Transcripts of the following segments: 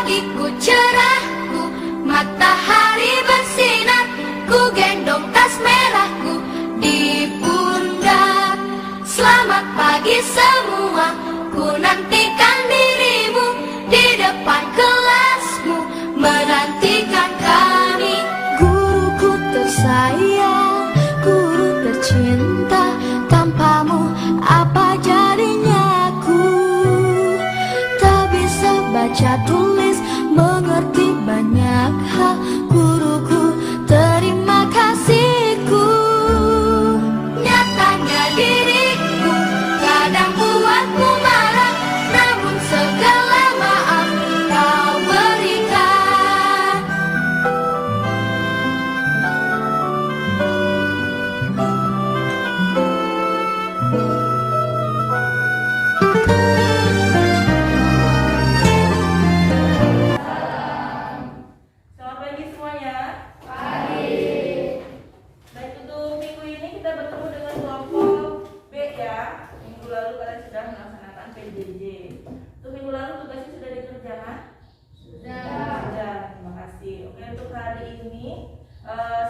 pagiku cerahku, matahari bersinar, ku gendong tas merahku di pundak. Selamat pagi semua, ku nantikan dirimu di depan kelasmu, menantikan kami. Guruku tersayang, guru tercinta, tanpamu apa jadinya aku? Tak bisa baca tulis, mengerti banyak hal. Guruku, terima kasihku. Nyatanya diriku kadang buatmu marah, namun segala maaf kau berikan. Selamat pagi semuanya. Pagi. Baik, untuk minggu ini kita bertemu dengan kelompok B ya. Minggu lalu kalian sudah melaksanakan PJJ. Untuk minggu lalu tugasnya sudah dikerjakan? Sudah. Terima kasih. Oke, untuk hari ini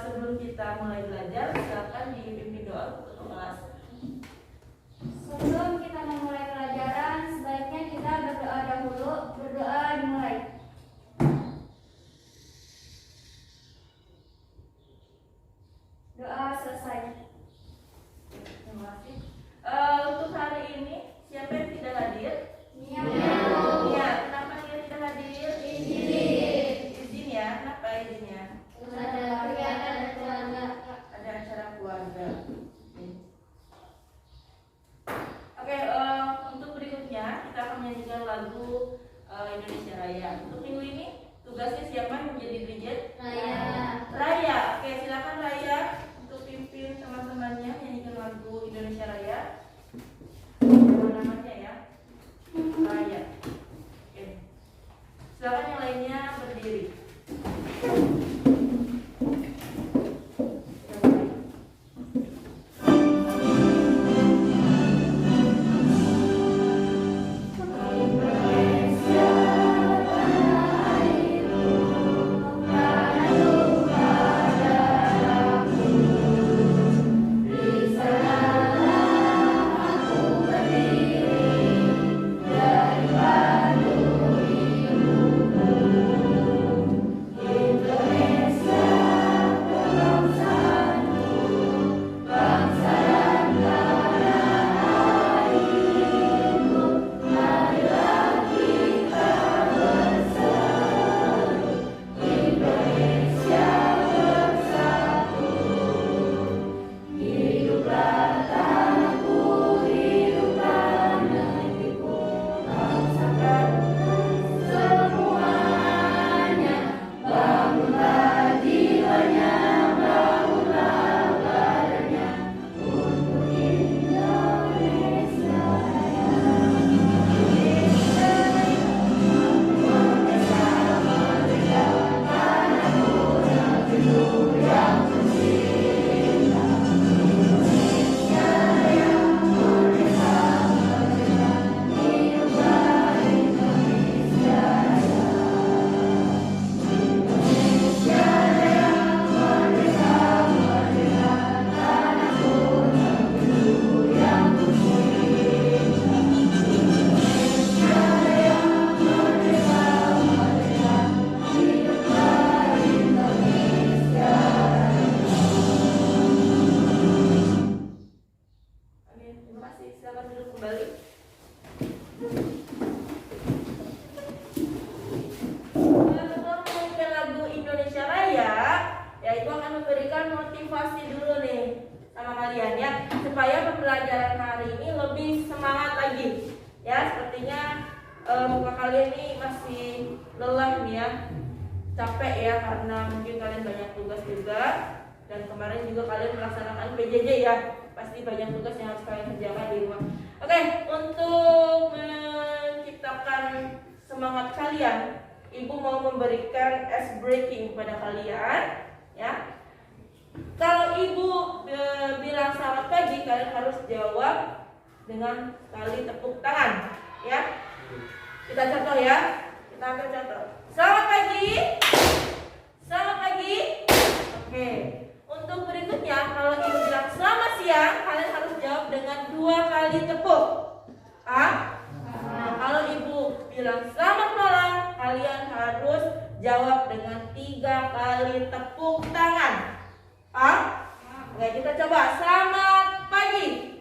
sebelum kita mulai belajar, silakan dipimpin doa untuk kelas. Sebelum kita memulai pelajaran, sebaiknya kita berdoa dahulu. Berdoa dimulai. Doa selesai. Terima kasih. Untuk hari ini siapa yang tidak hadir? Nia. Iya, kenapa dia tidak hadir? Izin ya. Kenapa izinnya? Ada keluarga. Ada acara keluarga. Oke, untuk berikutnya kita akan menyanyikan lagu Indonesia Raya. Untuk minggu ini tugasnya siapa yang menjadi dirjen? Raya. Oke, silakan Raya untuk pimpin teman-temannya menyanyikan lagu Indonesia Raya. Namanya ya, Raya. Oke. Silakan yang lainnya berdiri. Oke, terima kasih. Silakan duduk kembali. Setelah menyanyikan lagu Indonesia Raya, ya itu akan memberikan motivasi dulu nih sama kalian ya, supaya pembelajaran hari ini lebih semangat lagi. Ya, sepertinya muka kalian ini masih lelah nih ya, capek ya karena mungkin kalian banyak tugas juga, dan kemarin juga kalian melaksanakan PJJ ya, pasti banyak tugas yang harus kalian kerjakan di rumah. Oke, untuk menciptakan semangat kalian, Ibu mau memberikan ice breaking kepada kalian ya. Kalau Ibu bilang selamat pagi, kalian harus jawab dengan kali tepuk tangan ya. Kita contoh ya. Kita Kita ambil contoh. Selamat pagi. Selamat pagi. Oke. Untuk berikutnya, kalau ibu bilang selamat siang, kalian harus jawab dengan 2 kali tepuk. Nah, kalau ibu bilang selamat malam, kalian harus jawab dengan 3 kali tepuk tangan. Oke, kita coba. Selamat pagi.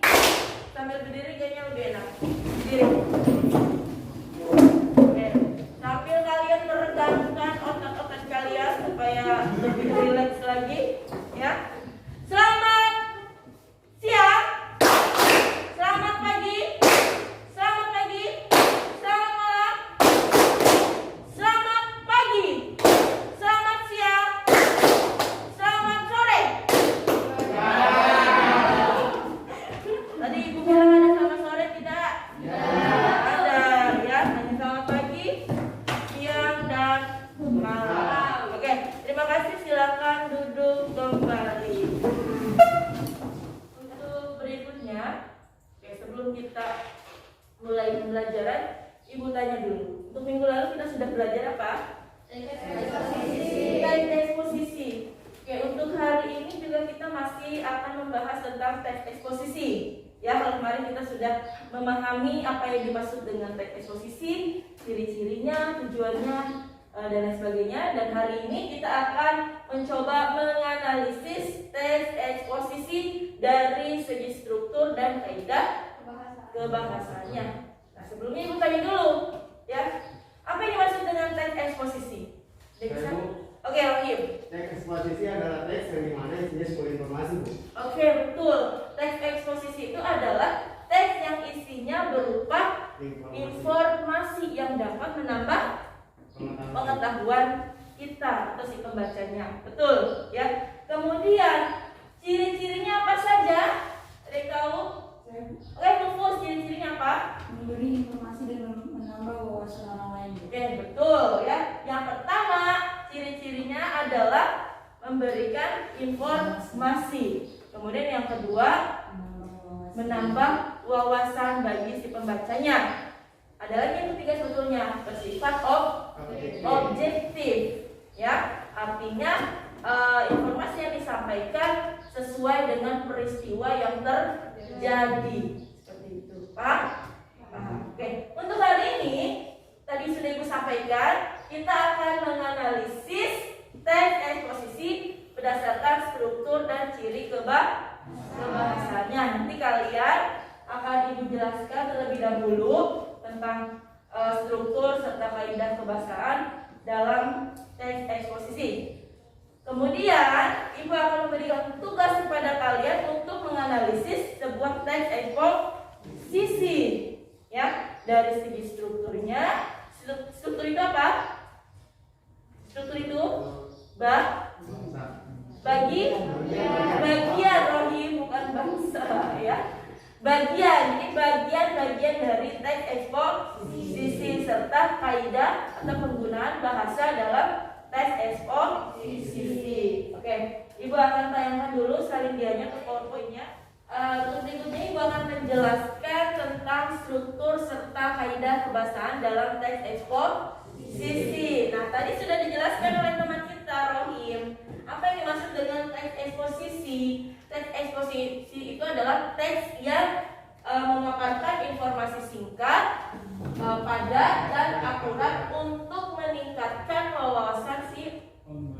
Sambil berdiri kayaknya lebih enak. Berdiri. Oke. Sambil kalian meregangkan otot-otot kalian supaya lebih rileks lagi, ya. Selamat siang. Selamat pagi. Selamat pagi. Selamat malam. Selamat pagi. Selamat siang. Selamat sore. Tadi ibu bilang ada selamat sore tidak? Ada, ya. Hanya selamat pagi, siang, dan malam. Oke, terima kasih. Silakan duduk kembali. Untuk berikutnya, oke, sebelum kita mulai pembelajaran, ibu tanya dulu. Untuk minggu lalu kita sudah belajar apa? Teks eksposisi. Oke, untuk hari ini juga kita masih akan membahas tentang teks eksposisi. Ya, kalau kemarin kita sudah memahami apa yang dimaksud dengan teks eksposisi, ciri-cirinya, tujuannya, dan lain sebagainya. Dan hari ini kita akan mencoba menganalisis teks eksposisi dari segi struktur dan kaidah kebahasaannya. Nah, sebelumnya ibu tanya dulu, ya, apa yang dimaksud dengan teks eksposisi? Bisa? Oke, Rohim. Teks eksposisi adalah teks yang dimana isinya sebuah informasi, Bu. Oke, betul. Teks eksposisi itu adalah teks yang isinya berupa informasi yang dapat menambah pengetahuan kita atau si pembacanya. Betul, ya. Kemudian ciri-cirinya apa saja? Ada yang tahu? Oke, Nufus, ciri-cirinya apa? Memberi informasi dan menambah wawasan orang lain. Oke, betul, ya. Yang pertama, ciri-cirinya adalah memberikan informasi. Kemudian yang kedua, menambah wawasan bagi si pembacanya. Ada lagi yang ketiga sebetulnya, bersifat objektif, ya. Artinya informasi yang disampaikan sesuai dengan peristiwa yang terjadi. Seperti itu, Pak. Oke, untuk hari ini tadi sudah ibu sampaikan, kita akan menganalisis teks eksposisi berdasarkan struktur dan ciri kebahasaannya. Nanti kalian akan ibu jelaskan terlebih dahulu tentang struktur serta kaidah kebahasaan dalam teks eksposisi. Kemudian ibu akan memberikan tugas kepada kalian untuk menganalisis sebuah teks eksposisi, ya, dari segi strukturnya. Struktur itu apa? Struktur itu bagian, Rohim, bukan bangsa, ya. Bagian, ini bagian-bagian dari teks eksposisi serta kaidah atau penggunaan bahasa dalam teks eksposisi. Oke, ibu akan tayangkan dulu salin dianya ke PowerPoint-nya. Terus berikutnya ibu akan menjelaskan tentang struktur serta kaidah kebahasaan dalam teks eksposisi. Nah, tadi sudah dijelaskan oleh teman kita, Rohim. Apa yang dimaksud dengan teks eksposisi? Teks eksposisi itu adalah teks yang memaparkan informasi singkat, padat dan akurat untuk meningkatkan wawasan si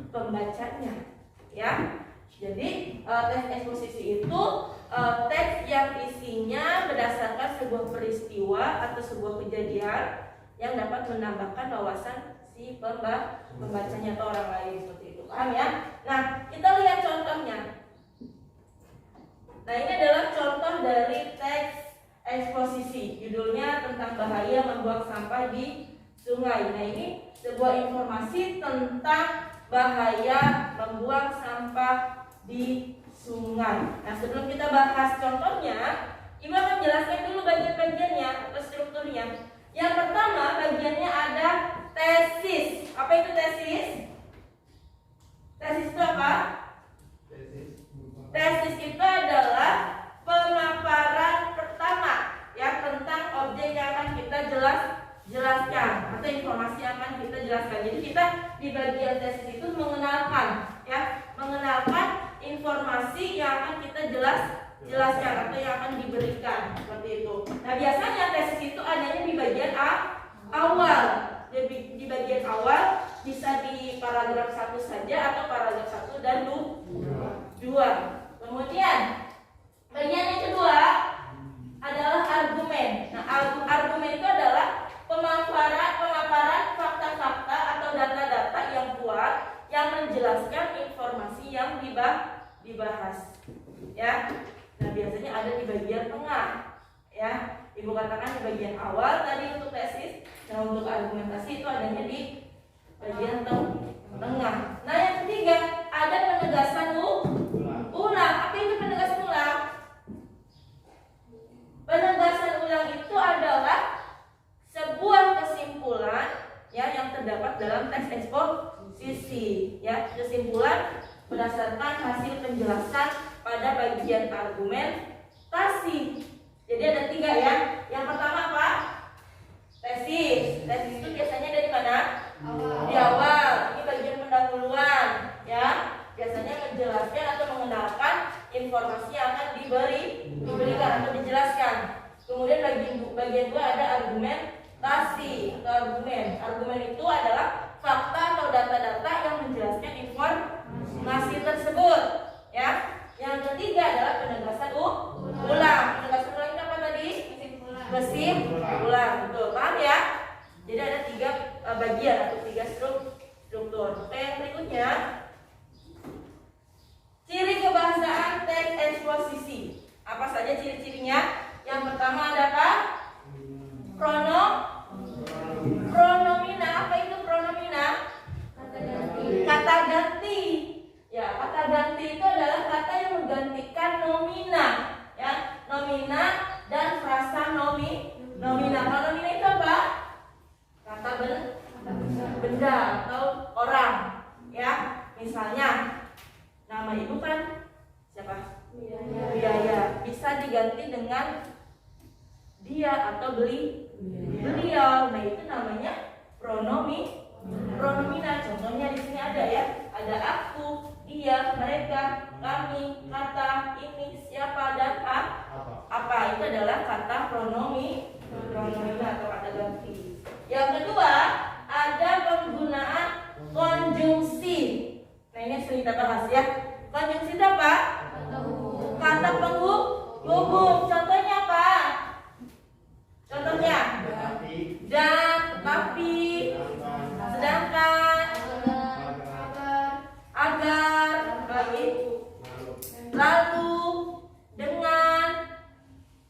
pembacanya, ya. Jadi teks eksposisi itu teks yang isinya berdasarkan sebuah peristiwa atau sebuah kejadian yang dapat menambahkan wawasan si pembacanya atau orang lain, seperti itu. Paham, ya? Nah, kita lihat contohnya. Nah, ini adalah contoh dari teks eksposisi. Judulnya tentang bahaya membuang sampah di sungai. Nah, ini sebuah informasi tentang bahaya membuang sampah di sungai. Nah, sebelum kita bahas contohnya, ibu akan jelaskan dulu bagian-bagiannya atau strukturnya. Yang pertama, bagiannya ada tesis. Apa itu tesis? Tesis itu apa? Tesis itu adalah pemaparan pertama, ya, tentang objek yang akan kita jelaskan atau informasi yang akan menjelaskan. Jadi kita di bagian tesis itu mengenalkan, ya, mengenalkan informasi yang akan kita jelaskan atau yang akan diberikan seperti itu. Nah, biasanya tesis itu adanya di bagian awal. Di bagian awal bisa di paragraf 1 saja atau paragraf 1 dan 2. Kemudian bagian yang kedua adalah argumen. Nah, argumen itu adalah pemaparan fakta-fakta atau data-data yang kuat yang menjelaskan informasi yang dibahas. Ya. Nah, biasanya ada di bagian tengah. Ya. Ibu katakan di bagian awal tadi untuk tesis. Nah, untuk argumentasi itu adanya di bagian tengah. Nah, yang ketiga ada penegasan ulang. Apa itu penegasan ulang? Penegasan ulang itu adalah sebuah kesimpulan, ya, yang terdapat dalam teks eksposisi, ya, kesimpulan berdasarkan hasil penjelasan pada bagian argumentasi. Jadi ada 3, ya. Yang pertama apa? Tesis. Tesis itu biasanya dari mana? Di awal. Ini bagian pendahuluan, ya. Biasanya menjelaskan atau mengenalkan informasi yang akan diberikan atau dijelaskan. Kemudian bagian 2 ada argumentasi atau argumen. Argumen itu adalah fakta atau data-data yang menjelaskan informasi tersebut, ya. Yang ketiga adalah penegasan ulang. Penegasan ulang itu apa tadi? Kesimpulan. Betul, paham ya? Jadi ada 3 bagian atau 3 struktur. Oke, yang berikutnya ciri kebahasaan teks eksposisi. Apa saja ciri-cirinya? Yang pertama ada apa? Pronomina. Apa itu pronomina? Kata ganti. Ya, kata ganti itu adalah kata yang menggantikan nomina, ya, nomina dan frasa nomina. Kalau nomina itu apa? Kata benda atau orang, ya. Misalnya nama ibu kan siapa? Biaya. Bisa diganti dengan dia atau beliau. Nah, itu namanya pronomina. Contohnya di sini ada, ya. Ada aku, dia, mereka, kami, kata, ini, siapa, dan apa. Itu adalah kata pronomina atau kata ganti. Yang kedua, ada penggunaan konjungsi. Nah, ini sudah kita bahas, ya. Konjungsi itu apa? Kata penghubung. Contohnya apa? Contohnya dan, tetapi, sedangkan, agar, lalu, dengan,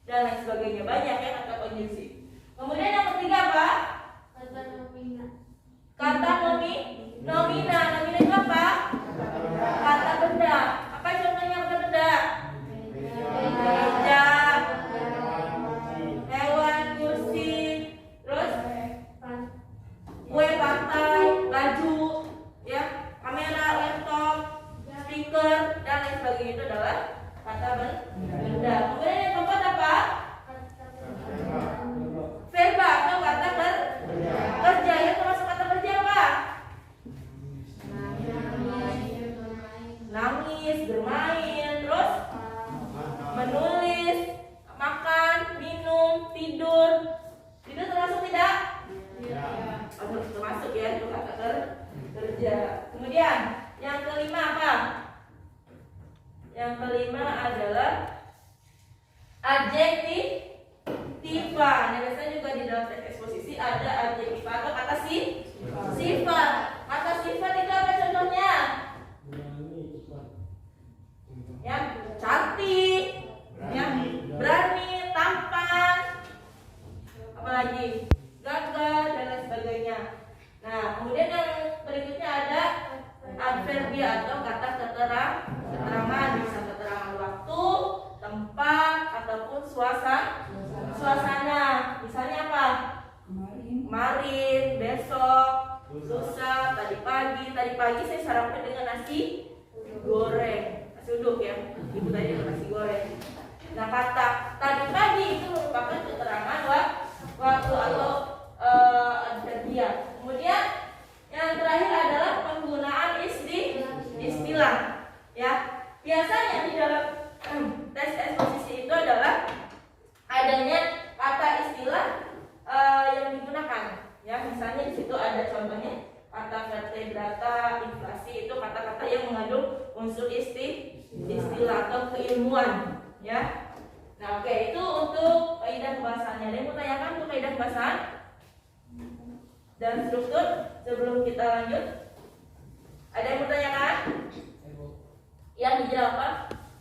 dan lain sebagainya. Banyak, ya, kata konjungsi. Kemudian yang ketiga apa? Kata nomina. Nomina itu apa? Kata benda. Apa contohnya kata benda? Meja, hewan, kursi, terus kue, pantai, baju, ya, kamera, laptop, speaker, dan lain sebagainya. Itu adalah kata benda. Kemudian yang keempat apa? Verba atau kata kerja. Ya, termasuk kata kerja apa? Nangis, bermain, terus menulis, makan, minum, tidur. Tidur termasuk tidak? Termasuk, ya, itu kata kerja. Kemudian yang kelima apa? Yang kelima adalah adjektiva. Nah, biasanya juga di dalam teks eksposisi ada adjektiva atau kata sifat. Kata sifat itu apa contohnya? Ya, cantik, ya, berani, tampan, apalagi gagah, dan lain sebagainya. Nah, kemudian yang berikutnya ada adverbia atau kata keterangan. Bisa keterangan waktu, tempat, ataupun suasana. Misalnya apa? Kemarin, besok, lusa, tadi pagi saya sarapan dengan nasi goreng, nasi uduk, ya. Ibu tadi dengan nasi goreng. Nah, kata tadi pagi itu merupakan keterangan waktu atau adverbia. Kemudian yang yang mengandung unsur istilah atau keilmuan, ya. Nah, oke, itu untuk kaidah pembahasannya. Ada yang mau tanyakan untuk kaidah pembahasan dan struktur sebelum kita lanjut? Ada yang mau tanyakan? Yang dijawab apa?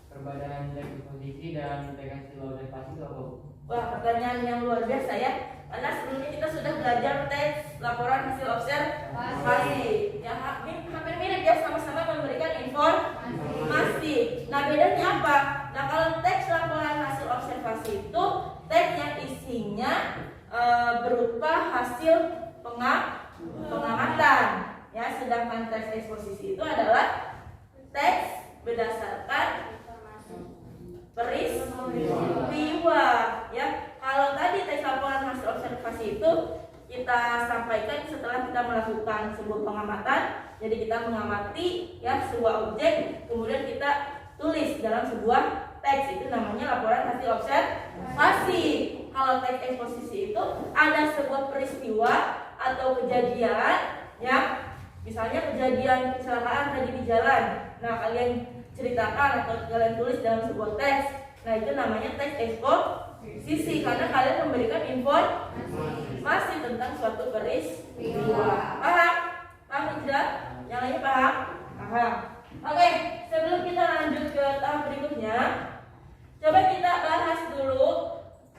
Perbedaan teks posisi dan teks lokasi itu apa? Wah, pertanyaan yang luar biasa ya. Karena sebelumnya kita sudah belajar teks laporan hasil observasi. Ya, hampir mirip ya, sama-sama memberikan informasi. Nah, bedanya apa? Nah, kalau teks laporan hasil observasi itu teks yang isinya berupa hasil pengamatan. Ya, sedangkan teks eksposisi itu adalah teks berdasarkan peristiwa, ya. Kalau tadi teks laporan hasil observasi itu kita sampaikan setelah kita melakukan sebuah pengamatan. Jadi kita mengamati ya sebuah objek, kemudian kita tulis dalam sebuah teks, itu namanya laporan hasil observasi. Kalau teks eksposisi itu ada sebuah peristiwa atau kejadian, ya. Misalnya kejadian kecelakaan tadi di jalan. Nah, kalian ceritakan atau kalian tulis dalam sebuah teks. Nah, itu namanya teks eksposisi karena kalian memberikan informasi tentang suatu peristiwa. Paham? Paham tidak? Yang lainnya paham? Paham. Oke, sebelum kita lanjut ke tahap berikutnya, coba kita bahas dulu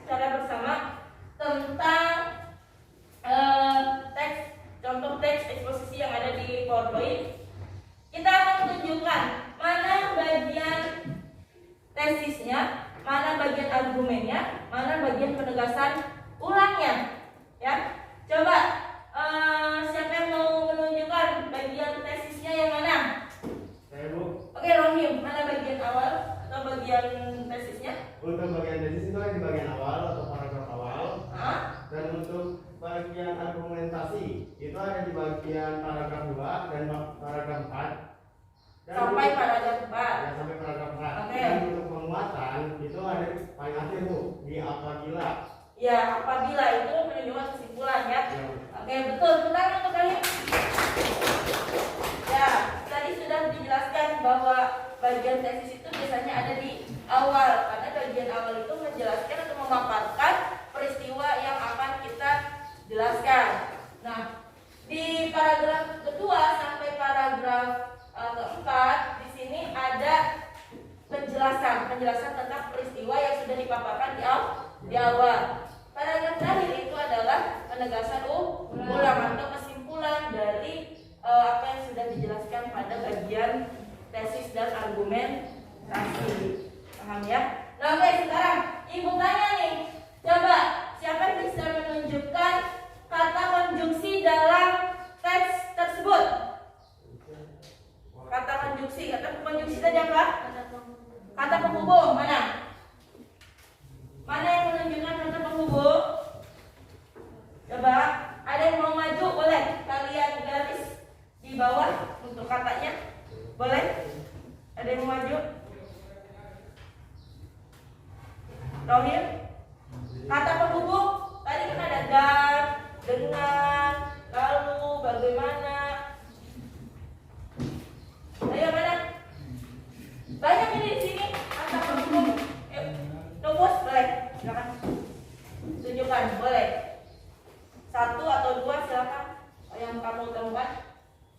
secara bersama tentang teks, contoh teks eksposisi yang ada di PowerPoint. Kita akan menunjukkan mana bagian tesisnya, mana bagian argumennya, mana bagian penegasan ulangnya, ya. Coba siapa yang mau menunjukkan bagian tesisnya yang mana? Saya, Bu. Oke, Rohim, mana bagian awal atau bagian tesisnya? Untuk bagian tesis itu ada di bagian awal atau paragraf awal. Hah? Dan untuk bagian argumentasi itu ada di bagian paragraf 2 dan paragraf 4. Sampai paragraf 4. Ya, sampai paragraf 4. Oke. Dan untuk penguatan itu ada di paling akhir, Bu, di apabila. Ya, apabila itu menunjukkan kesimpulan, ya. Ya. Oke, betul. Benar untuk kalian. Ya, tadi sudah dijelaskan bahwa bagian tesis itu biasanya ada di awal, karena bagian awal itu menjelaskan atau memaparkan peristiwa yang akan kita jelaskan. Nah, di paragraf kedua sampai paragraf keempat di sini ada penjelasan tentang peristiwa yang sudah dipaparkan di awal. Paragraf terakhir itu adalah penegasan ulang atau kesimpulan dari apa yang sudah dijelaskan pada bagian tesis dan argumentasi. Paham ya? Nah, oke, sekarang Ibu tanya nih, coba siapa yang bisa menunjukkan kata konjungsi dalam teks tersebut? Kata konjungsi tadi apa? Kata penghubung mana? Mana yang menunjukkan kata penghubung? Coba, ada yang mau maju? Boleh kalian garis di bawah untuk katanya. Boleh? Ada yang mau maju? Rohim? Kata penghubung tadi kan ada dan, dengan, lalu, bagaimana. Ayo mana? Banyak ini di sini kata penghubung. Nubus boleh, silakan. Tunjukkan, boleh. 1 atau 2 silakan. Yang kamu temukan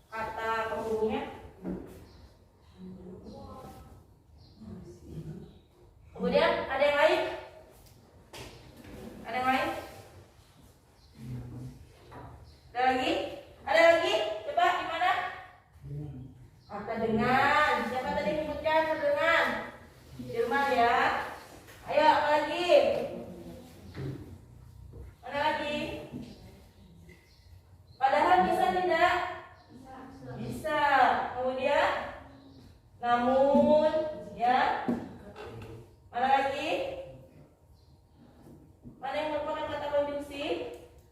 kata penghubungnya. Kemudian ada yang lain? Ada yang lain? Ada lagi? Ada lagi? Coba di mana? Kata dengan. Siapa tadi menyebutkan kata dengan? Firman ya. Ayo, apa lagi? Mana lagi? Padahal bisa tidak? Bisa. Kemudian namun, ya. Mana lagi? Mana yang merupakan kata konjungsi?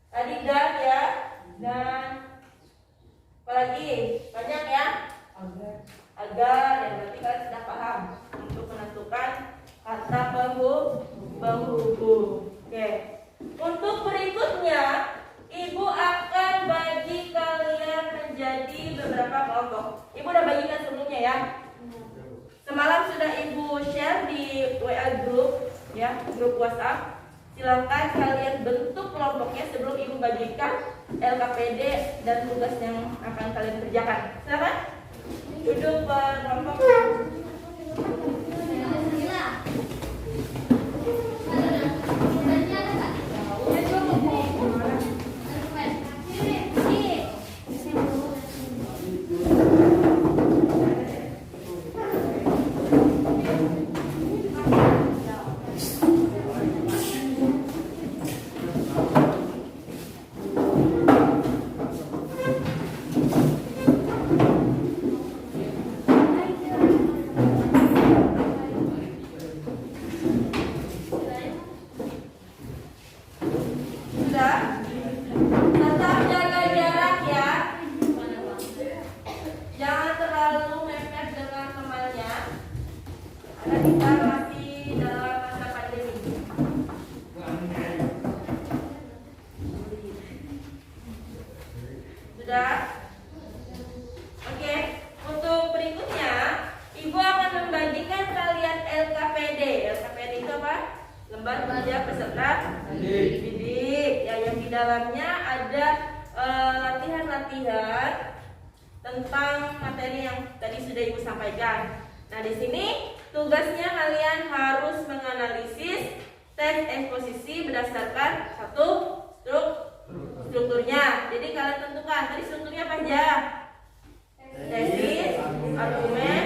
Tadi dan ya, dan apa lagi? Banyak ya? Agar, ya berarti kalian sudah paham untuk menentukan kata penghubung. Oke. Untuk berikutnya, Ibu akan bagi kalian menjadi beberapa berapa kelompok. Ibu udah bagikan sebelumnya ya. Semalam sudah Ibu share di WA group ya, grup WhatsApp. Silakan kalian bentuk kelompoknya sebelum Ibu bagikan LKPD dan tugas yang akan kalian kerjakan. Silakan duduk per kelompok. Latihan tentang materi yang tadi sudah Ibu sampaikan. Nah, di sini tugasnya kalian harus menganalisis teks eksposisi berdasarkan satu strukturnya. Jadi kalian tentukan tadi strukturnya apa aja? Tesis, argumen,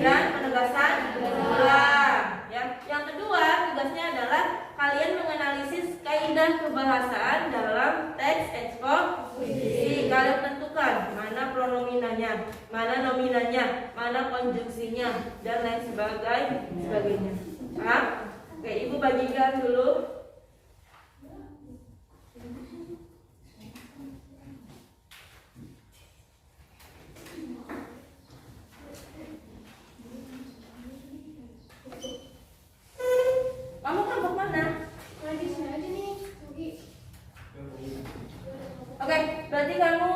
dan penegasan ulang. Ya. Yang kedua tugasnya adalah kalian menganalisis kaidah kebahasaan dalam teks eksposisi. Kalian tentukan mana pronominanya, mana nominanya, mana konjungsinya, dan lain sebagainya. Paham? Oke, Ibu bagikan dulu. Kamu kelompok mana? Oke, berarti kamu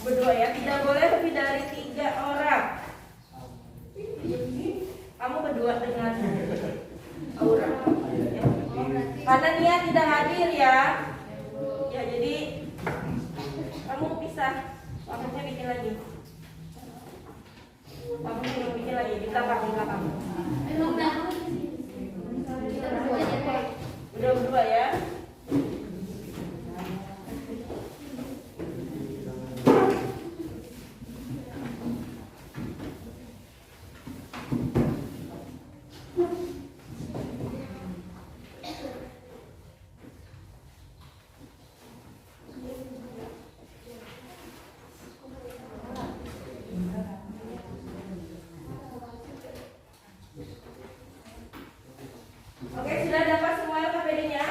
berdua ya. Tidak boleh lebih dari 3 orang. Kamu berdua dengan Aura. Ya. Karena dia tidak hadir ya. Ya, jadi kamu pisah. Kamunya bikin lagi. Kamu bikin lagi di belakang. Udah berdua ya. Oke, sudah dapat semua LKPD-nya?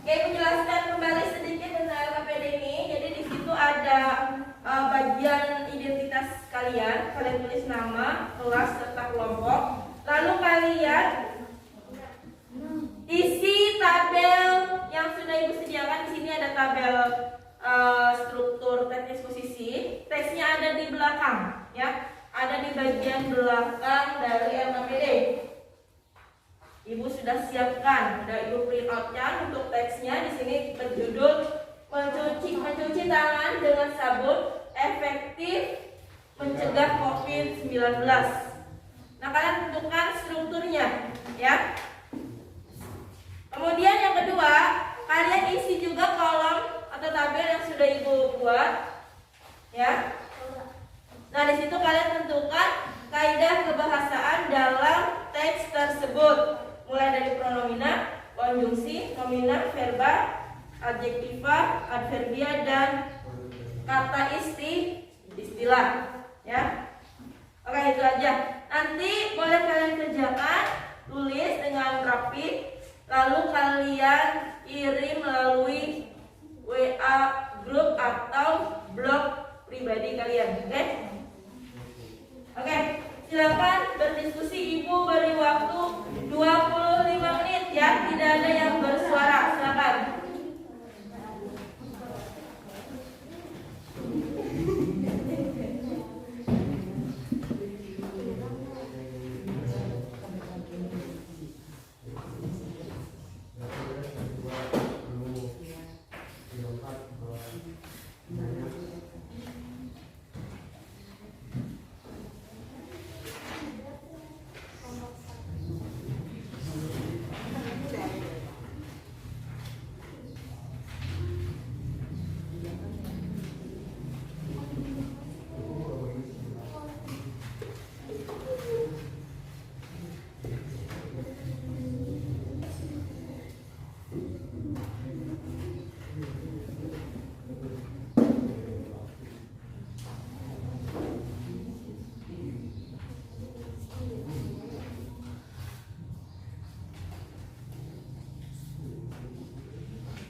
Oke, menjelaskan kembali sedikit tentang LKPD ini. Jadi di situ ada bagian identitas kalian. Kalian tulis nama, kelas, serta kelompok. Lalu kalian isi tabel yang sudah Ibu sediakan. Di sini ada tabel struktur teks eksposisi. Teksnya ada di belakang, ya. Ada di bagian belakang dari LKPD. Ibu sudah siapkan, udah Ibu print out-nya untuk teksnya. Di sini berjudul mencuci tangan dengan sabun efektif mencegah COVID-19. Nah, kalian tentukan strukturnya, ya. Kemudian yang kedua, kalian isi juga kolom atau tabel yang sudah Ibu buat, ya. Nah, di situ kalian tentukan kaidah kebahasaan dalam teks tersebut. Mulai dari pronomina, konjungsi, nomina, verba, adjektiva, adverbia, dan kata istilah, ya. Oke, itu aja. Nanti boleh kalian kerjakan, tulis dengan rapi, lalu kalian kirim melalui WA grup atau blog pribadi kalian, oke? Oke, silakan berdiskusi. Ibu beri waktu 25 menit ya, tidak ada yang bersuara, silakan.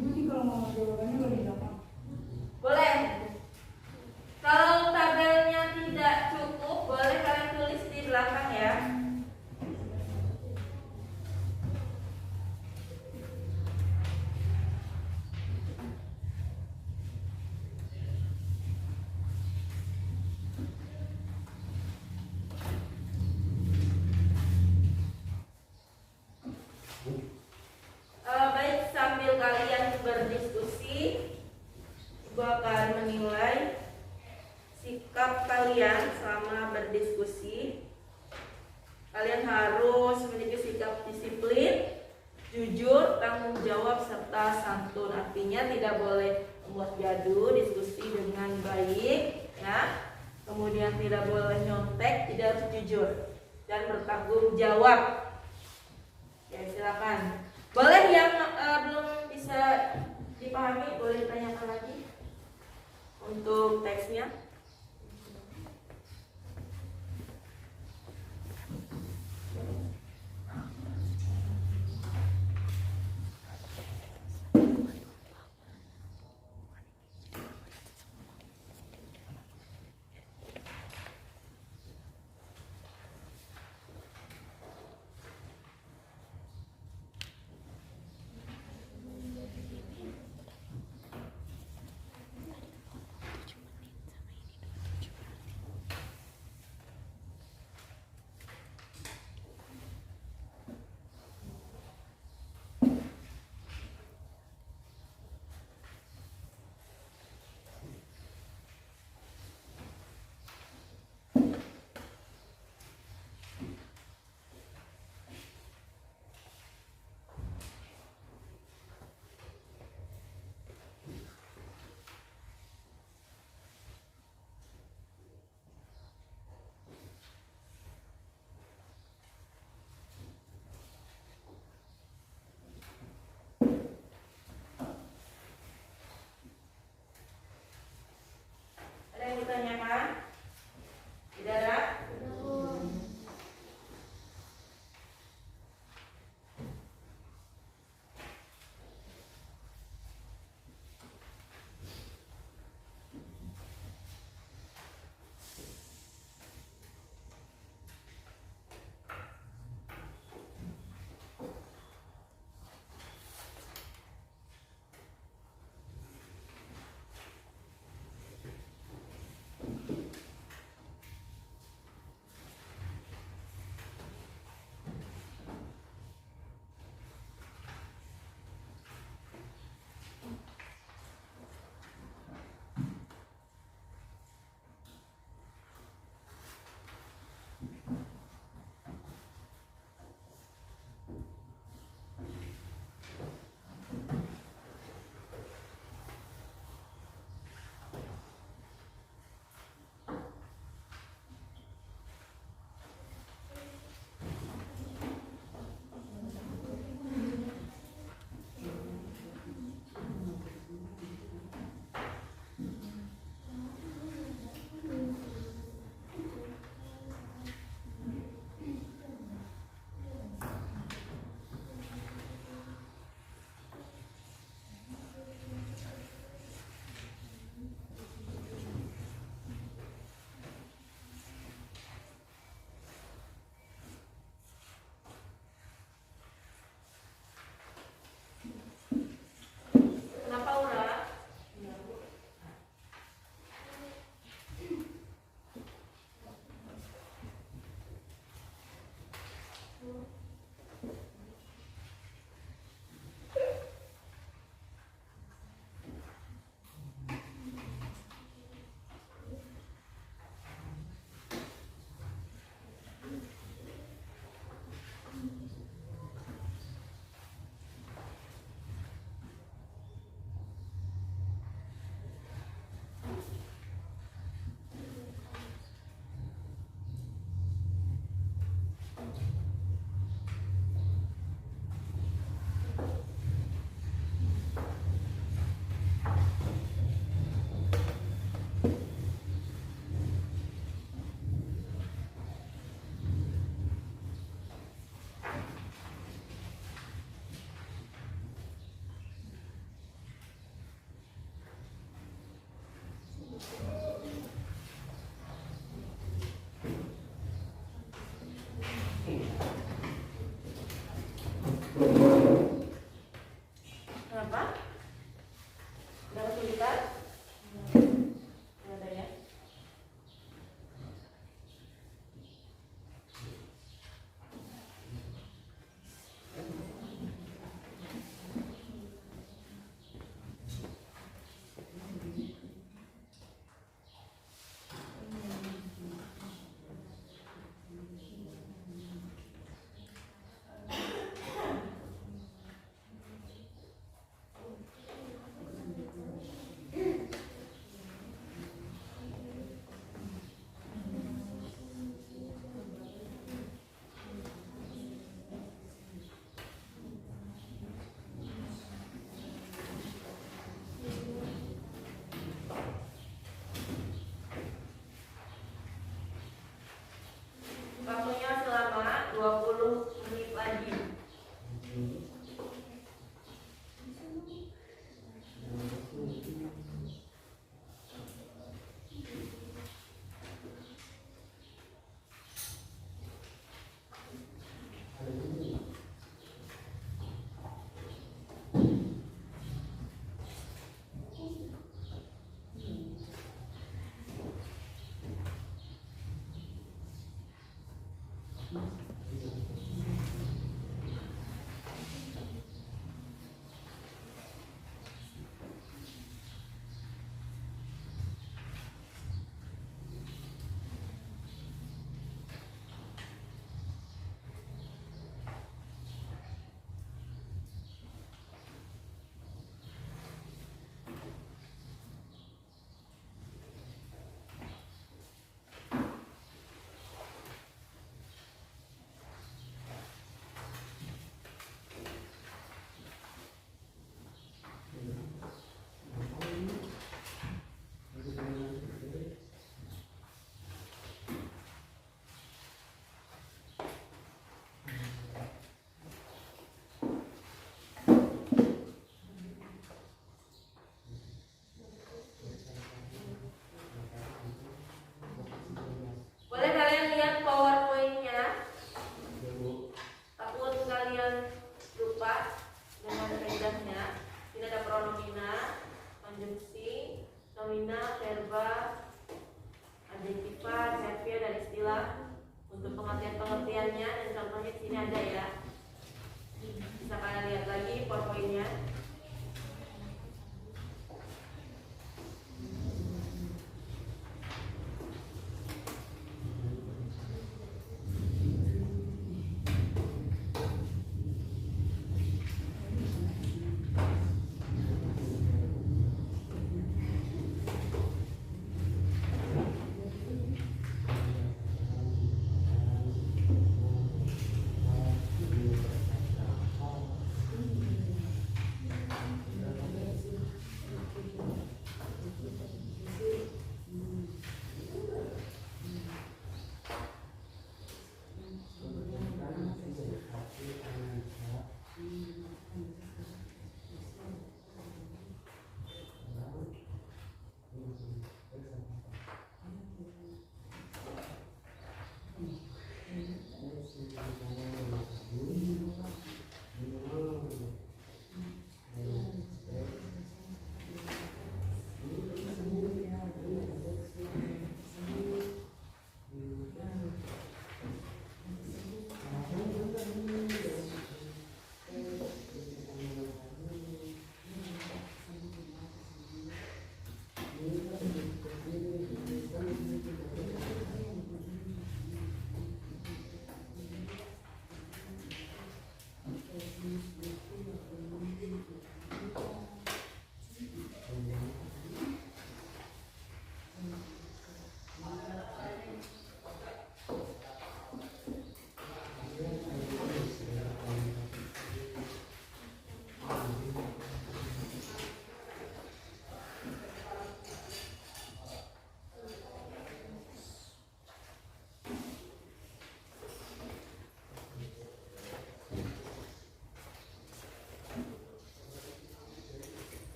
Ibu sih kalau mau jawabannya lebih gampang. Boleh. Kalau tabelnya tidak cukup, boleh kalian tulis di belakang ya. Baik, sambil kalian berdiskusi, Ibu akan menilai sikap kalian selama berdiskusi. Kalian harus memiliki sikap disiplin, jujur, tanggung jawab, serta santun. Artinya tidak boleh membuat gaduh, diskusi dengan baik, ya. Kemudian tidak boleh nyontek, tidak harus jujur dan bertanggung jawab. Ya, silakan. Boleh yang belum bisa dipahami, boleh ditanyakan lagi untuk teksnya.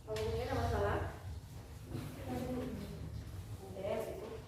Kalau mungkin ada masalah? Oke, situ.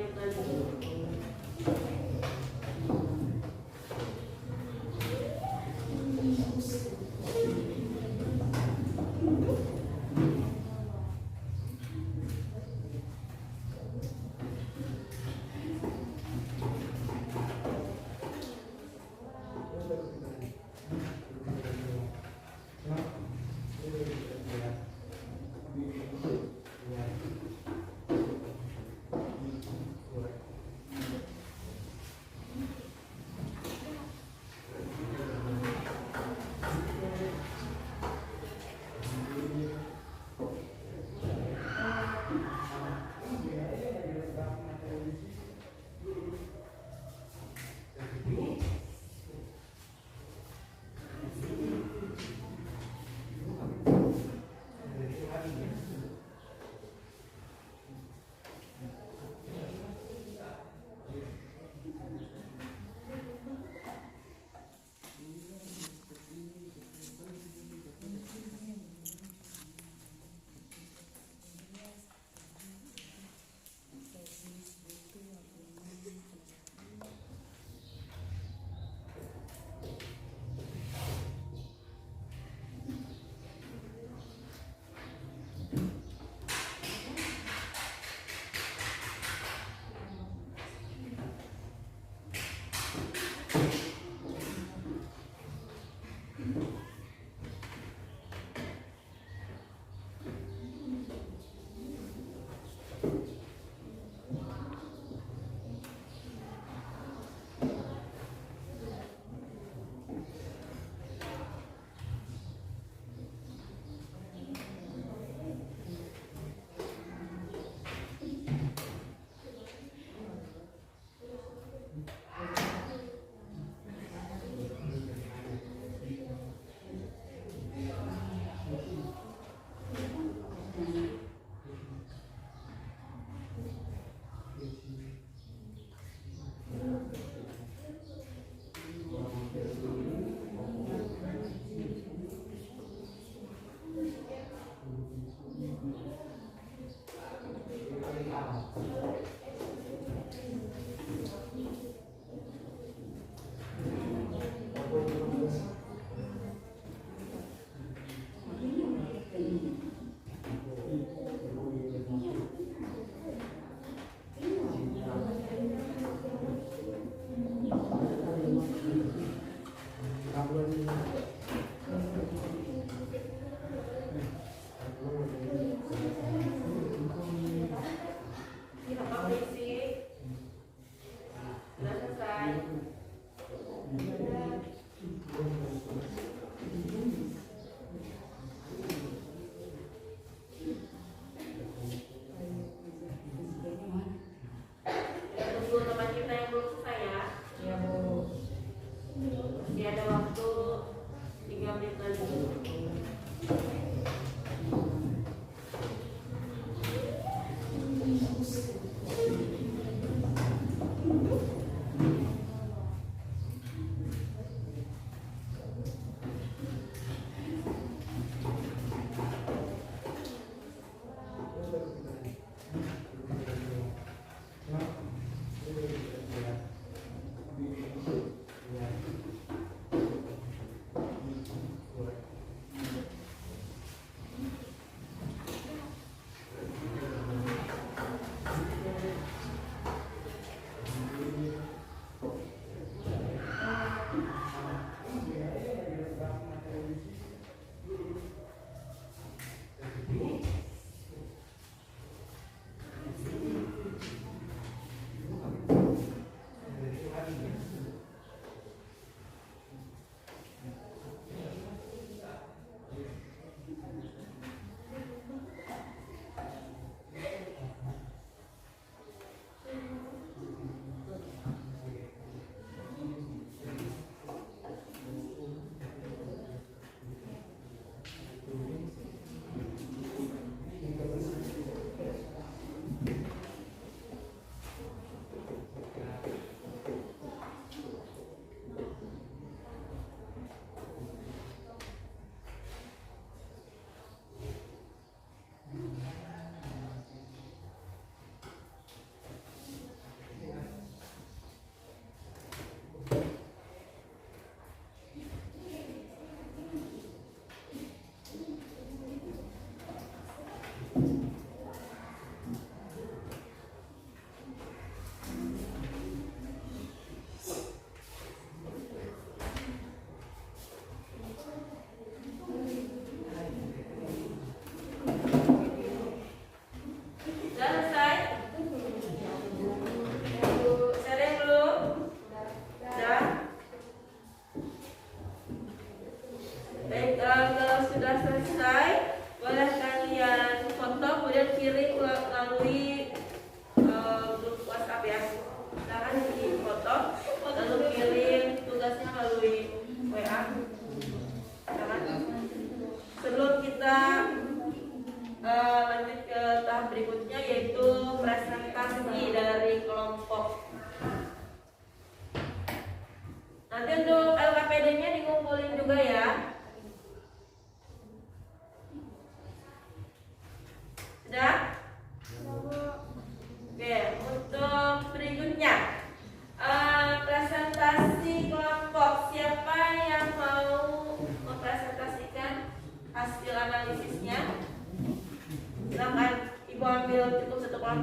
lanjut lagi.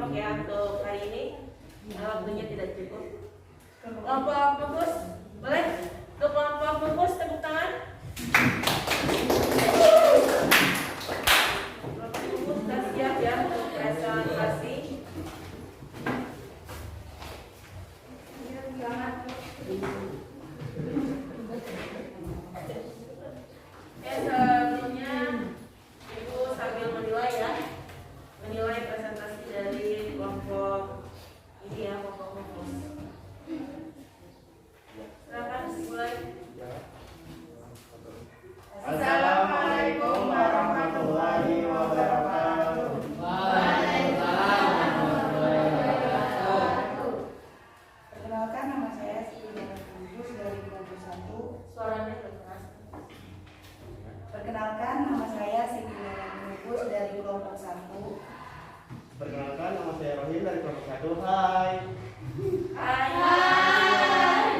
kelompok ya untuk hari ini. Waktunya tidak cukup. Kelompok fokus, boleh? Untuk kelompok fokus tepuk tangan. Kelompok fokus sudah siap ya untuk presentasi. Sebelumnya Ibu sambil menilai ya, menilai presentasi dari kelompok ini ya, kelompok fokus. Silakan mulai. Assalamualaikum warahmatullahi wabarakatuh. Perkenalkan, nama saya Siti Bungkus dari kelompok 1. Suaranya terkeras. Perkenalkan, nama saya Siti Bungkus dari kelompok 1. Perkenalkan, nama saya Rohim dari kelompok 1. Hai. Hai.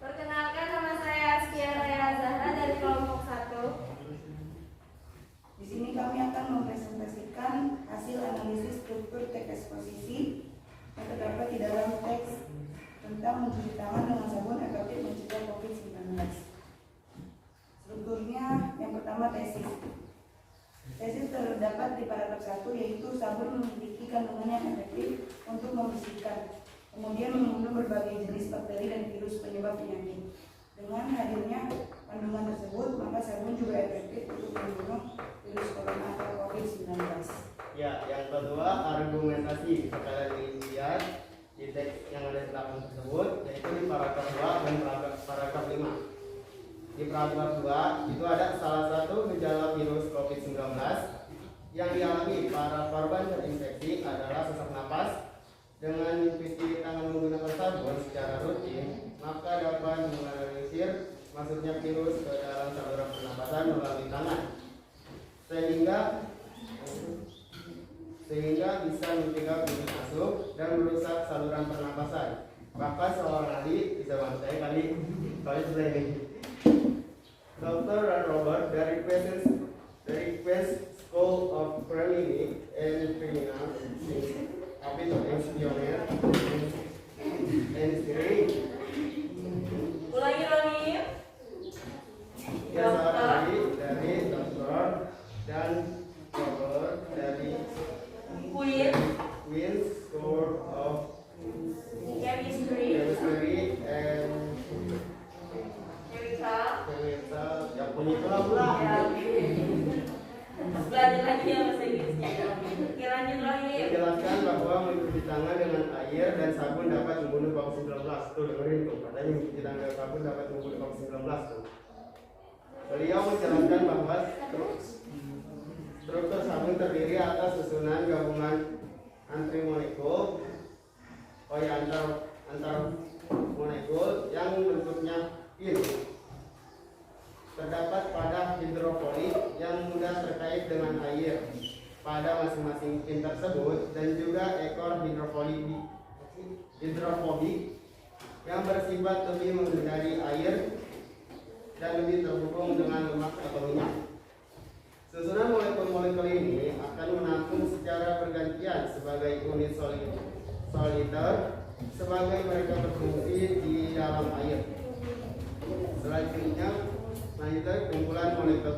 Perkenalkan, nama saya Askia Raya Zahra dari kelompok 1. Di sini kami akan mempresentasikan hasil analisis struktur teks eksposisi yang terdapat di dalam teks tentang mencuci tangan dengan sabun efektif mencegah COVID-19. Strukturnya yang pertama tesis. Tesis terdapat di paragraf 1, yaitu sabun memiliki kandungan yang efektif untuk membersihkan, kemudian membunuh berbagai jenis bakteri dan virus penyebab penyakit. Dengan hadirnya kandungan tersebut, maka sabun juga efektif untuk membunuh virus corona atau COVID-19. Ya, yang kedua argumentasi. Sekalian dilihat di teks yang ada di belakang tersebut, yaitu di paragraf 2 dan paragraf 5. Di paragraf 2 itu ada salah satu gejala virus COVID-19 yang dialami para korban terinfeksi adalah sesak napas. Dengan mencuci tangan menggunakan sabun secara rutin, maka dapat meminimalisir masuknya virus ke dalam saluran pernapasan melalui tangan, sehingga bisa mencegah virus masuk dan merusak saluran pernapasan. Maka seorang ahli bisa bantu saya kali seperti ini. Dr. Robert dari Queen's School of Criminology and Criminal Espionage and Security. Ulangi lagi. Ya, seorang ahli dari Dr. dan Robert dari Queen's School of Chemistry. and Chemical. yang punya pula. Ya, belajar lagi ya bahasa Inggrisnya. Oke, lanjut lagi. Menjelaskan bahwa mencuci tangan dengan air dan sabun dapat membunuh COVID-19. Tuh dengerin tuh, katanya mencuci tangan dengan sabun dapat membunuh COVID-19 tuh. Beliau menjelaskan bahwa struktur sabun terdiri atas susunan gabungan antar molekul yang bentuknya pin. Terdapat pada hidrofolik yang mudah terkait dengan air pada masing-masing pin tersebut, dan juga ekor hidrofobik yang bersifat lebih menghindari air dan lebih terhubung dengan lemak atau minyak. Susunan molekul-molekul ini akan menampung secara bergantian sebagai unit soliter sebagai mereka berfungsi di dalam air. Selanjutnya kumpulan molekul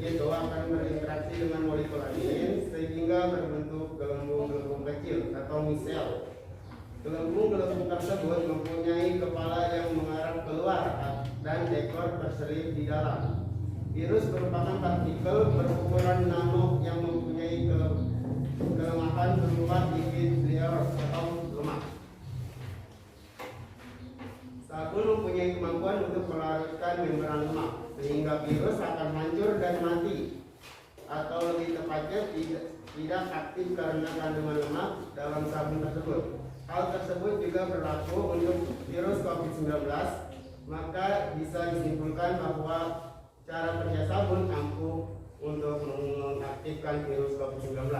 itu akan berinteraksi dengan molekul lain sehingga berbentuk gelembung-gelembung kecil atau misel. Gelembung-gelembung tersebut mempunyai kepala yang mengarah keluar dan ekor terselip di dalam. Virus merupakan partikel berukuran nano yang mempunyai kelemahan berupa lipid layer atau lemak. Sabun mempunyai kemampuan untuk melarutkan membran lemak, sehingga virus akan hancur dan mati, atau lebih tepatnya tidak aktif karena kandungan lemak dalam sabun tersebut. Hal tersebut juga berlaku untuk virus COVID-19. Maka bisa disimpulkan bahwa cara kerja sabun ampuh untuk mengaktifkan virus COVID-19.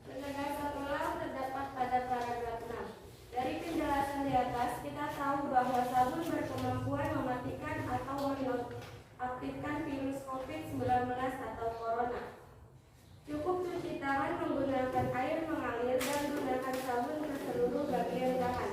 Penjelasan ulang terdapat pada paragraf 6. Dari penjelasan di atas, kita tahu bahwa sabun berkemampuan mematikan aktifkan virus COVID-19 atau corona. Cukup cuci tangan menggunakan air mengalir dan gunakan sabun ke seluruh bagian tangan.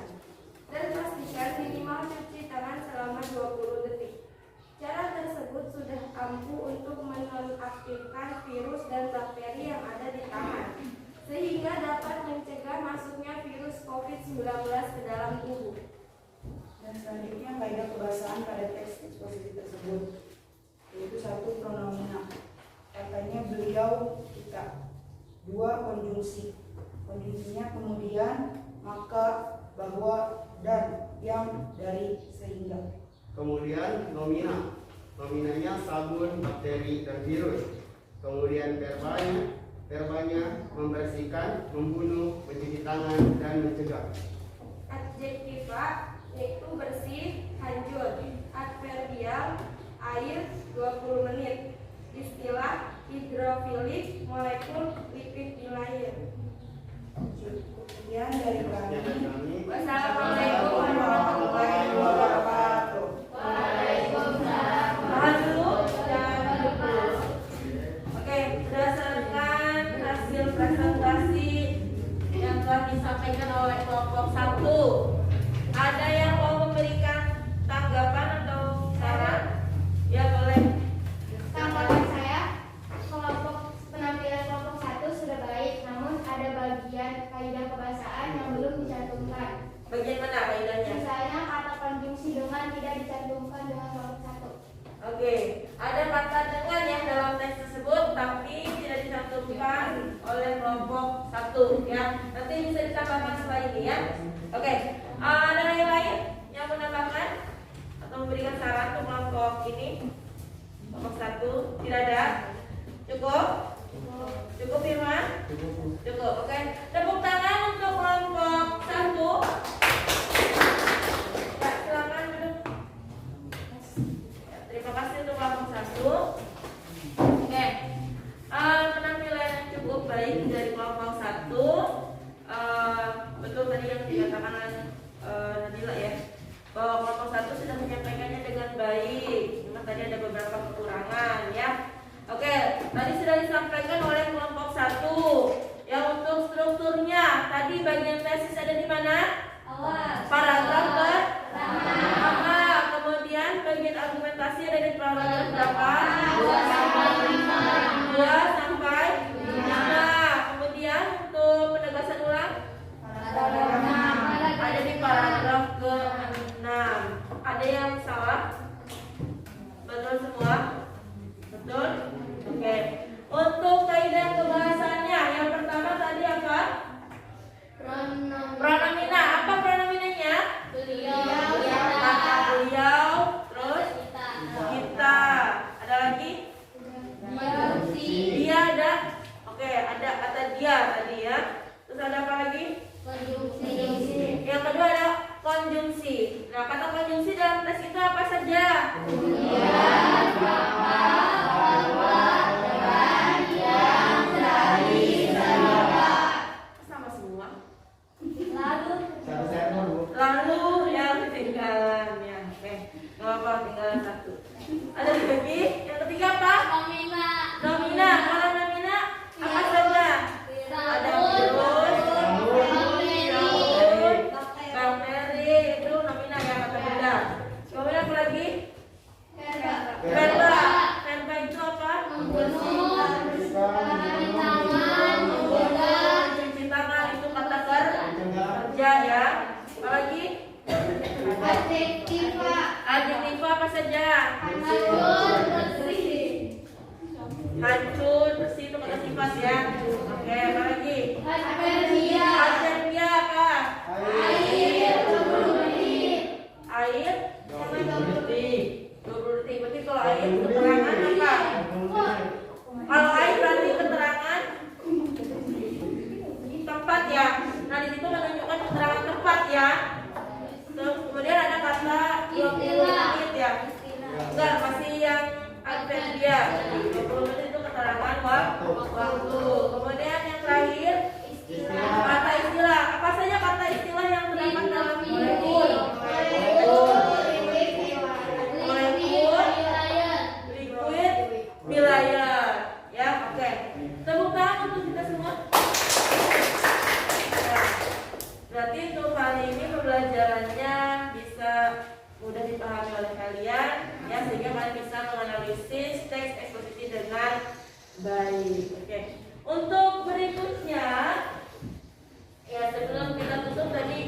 Dan pastikan minimal cuci tangan selama 20 detik. Cara tersebut sudah ampuh untuk menonaktifkan virus dan bakteri yang ada di tangan, sehingga dapat mencegah masuknya virus COVID-19 ke dalam tubuh. Dan selanjutnya kaidah kebahasaan pada teks eksposisi tersebut, yaitu 1. Pronomina, katanya beliau, kita. 2. Konjungsi, konjungsinya kemudian, maka, bahwa, dan, yang, dari, sehingga. Kemudian nomina, nominanya sabun, bakteri, dan virus. Kemudian verbanya, verbanya membersihkan, membunuh, mencuci tangan, dan mencegah. Adjektiva yaitu bersih, hancur. Adverbial air 20 menit. Istilah hidrofilik, molekul lipid bilayer. Sekian dari kami. Wassalamualaikum warahmatullahi wabarakatuh. Tahan dulu, jangan duduk dulu. Oke, berdasarkan hasil presentasi yang telah disampaikan oleh kelompok 1, ada yang mau memberikan tanggapan atau saran? Ya boleh. Tanggapan saya, penampilan kelompok 1 sudah baik, namun ada bagian kaidah kebahasaan yang belum dicantumkan. Bagian mana kaidahnya? Misalnya kata konjungsi dengan tidak dicantumkan dengan kelompok 1. Oke, ada kata dengan yang dalam teks tersebut tapi tidak dicantumkan oleh kelompok 1 ya. Nanti bisa ditambahkan setelah ini ya. Oke, ada yang lain yang menambahkan atau memberikan saran untuk kelompok ini? Kelompok 1 tidak ada. Cukup? Cukup Firman? Cukup. Oke, tepuk tangan untuk kelompok 1. Ya, silakan duduk. Ya, terima kasih untuk kelompok 1. Oke, penampilan yang cukup baik dari kelompok 1. Betul tadi yang dikatakan oleh Nadila ya, bahwa kelompok 1 sudah menyampaikannya dengan baik. Cuma tadi ada beberapa kekurangan ya. Oke, tadi sudah disampaikan oleh kelompok 1. Yang untuk strukturnya tadi bagian tesis ada di mana? Awal. Paragraf pertama. Kemudian bagian argumentasi ada di paragraf berapa? 2 sampai 5. Kemudian untuk penegasan ulang ada di paragraf ke-6. Ada yang salah? Betul semua? Betul? Oke. Untuk kaidah kebahasaannya, yang pertama tadi apa? Pronomina. Apa pronominanya? Kata beliau, terus kita. Ada lagi? Dia ada. Oke, ada kata dia tadi ya. Terus ada apa lagi? Yang kedua ada konjungsi. Nah, kata konjungsi dalam teks itu apa saja? Sama semua. Lalu yang ketinggalan ya. Oke, nggak apa-apa, tinggalan 1. Ada lagi? Yang ketiga apa? Nomina. Kalau nomina apa saja? Ada virus, bakteri, itu nomina ya kata benda. Kemudian apa lagi? Verba. Untuk berikutnya, ya sebelum kita tutup tadi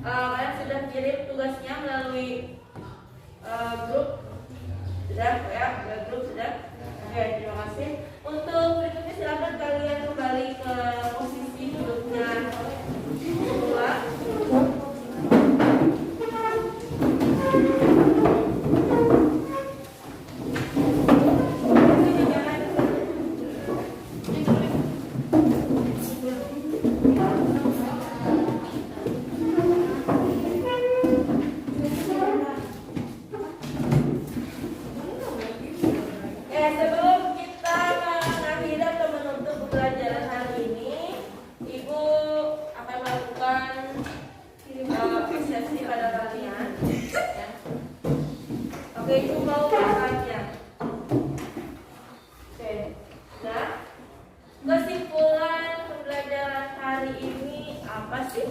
kalian sudah kirim tugasnya melalui grup, sudah ya, grup sudah. Oke, terima kasih. Untuk berikutnya silakan kalian kembali ke posisi duduknya semula. Sebelum kita mengakhiri atau menutup pembelajaran hari ini, Ibu akan melakukan sesi pada kalian. Ya. Oke, Ibu mau bertanya. Oke, nah kesimpulan pembelajaran hari ini apa sih?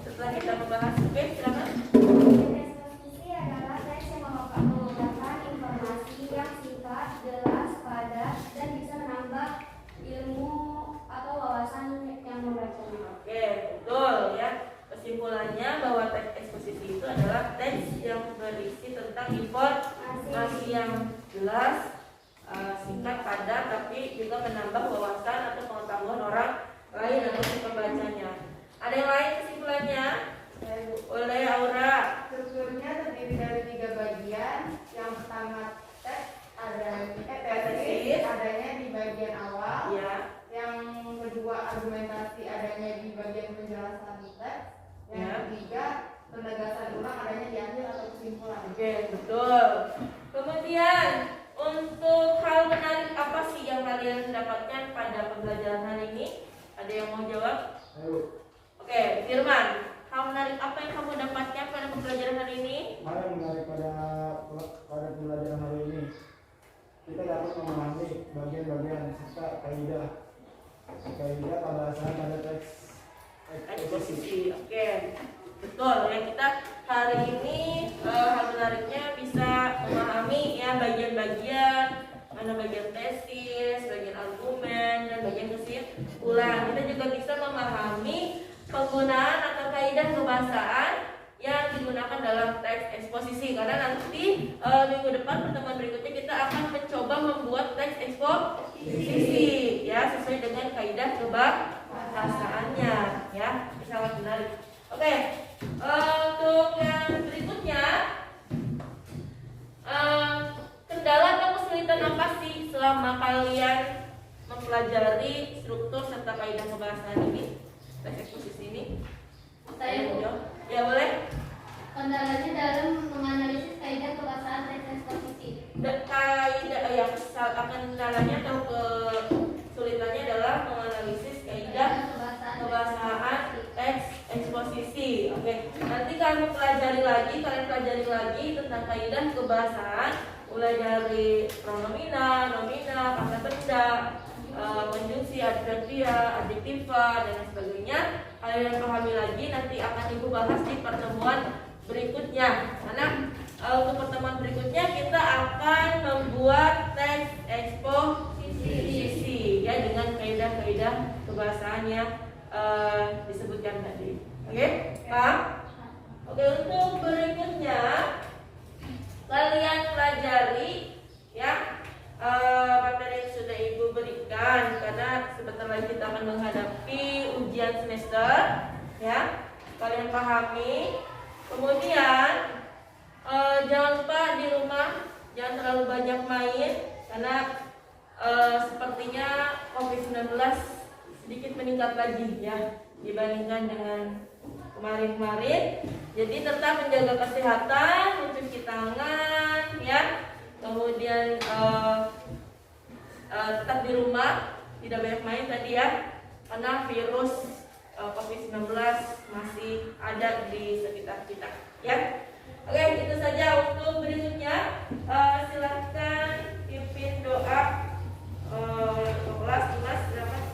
Setelah kita membahas, oke, silakan. Eksposisi adalah teks yang mengungkapkan informasi yang singkat, jelas, padat, dan bisa menambah ilmu atau wawasan yang membacanya. Oke, betul ya. Kesimpulannya bahwa teks eksposisi itu adalah teks yang berisi tentang informasi yang jelas, singkat, padat, tapi juga menambah wawasan atau pengetahuan orang lain atau si pembacanya. Ada yang lain kesimpulannya? Oleh Aura. Strukturnya terdiri dari 3 bagian. Yang pertama teks tesis adanya di bagian awal. Ya. Yang kedua argumentasi adanya di bagian penjelasan teks. Yang Ya. ketiga penegasan ulang adanya di akhir atau kesimpulan. Oke, betul. Kemudian untuk hal menarik apa sih yang kalian dapatkan pada pembelajaran hari ini? Ada yang mau jawab? Ayo. Oke, Firman. Hal menarik apa yang kamu dapatkan pada pembelajaran hari ini? Hal yang menarik pada pembelajaran hari ini, kita dapat memahami bagian-bagian serta kaidah pembahasan pada teks Eksposisi. Oke, betul ya, kita hari ini hal menariknya bisa memahami ya bagian-bagian, mana bagian tesis, bagian argumen, dan bagian kesimpulan. Kita juga bisa memahami penggunaan atau kaidah kebahasaan yang digunakan dalam teks eksposisi. Karena nanti minggu depan pertemuan berikutnya kita akan mencoba membuat teks eksposisi ya sesuai dengan kaidah kebahasaannya ya. Ini sangat menarik. Oke, untuk yang berikutnya, kendala atau kesulitan apa sih selama kalian mempelajari struktur serta kaidah kebahasaan ini? Teks eksposisi ini. Saya Bu. Ya boleh. Kendalanya dalam menganalisis kaidah kebahasaan teks eksposisi. Kaidah yang akan kendalanya atau kesulitannya adalah menganalisis kaidah kebahasaan teks eksposisi. Oke. Nanti kalian pelajari lagi tentang kaidah kebahasaan mulai dari pronomina, nomina, kata benda, konjungsi, adverbial, adjektiva, dan lain sebagainya. Kalian pahami lagi, nanti akan Ibu bahas di pertemuan berikutnya. Karena untuk pertemuan berikutnya kita akan membuat teks eksposisi ya dengan kaidah-kaidah kebahasaan yang disebutkan tadi. Oke, paham? Oke, untuk berikutnya kalian pelajari ya materi yang sudah Ibu berikan, karena sebentar lagi kita akan menghadapi ujian semester ya. Kalian pahami. Kemudian jangan lupa di rumah jangan terlalu banyak main, karena sepertinya COVID-19 sedikit meningkat lagi ya dibandingkan dengan kemarin-kemarin. Jadi tetap menjaga kesehatan, mencuci tangan ya. Kemudian tetap di rumah, tidak banyak main tadi ya, karena virus COVID-19 masih ada di sekitar kita ya. Oke, itu saja untuk berikutnya. Silahkan pimpin doa kelas Dimas, silakan.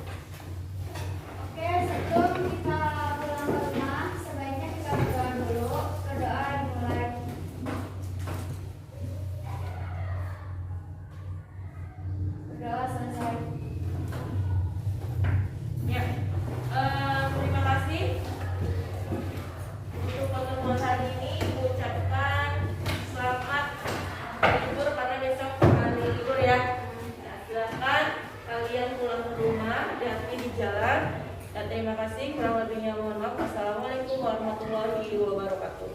Oke, sebelum kita pulang ke rumah, sebaiknya kita berdoa dulu. Berdoa dimulai. Berdoa selesai. kalian pulang ke rumah, hati-hati di jalan. Dan terima kasih, kurang lebihnya mohon maaf. Wassalamualaikum warahmatullahi wabarakatuh.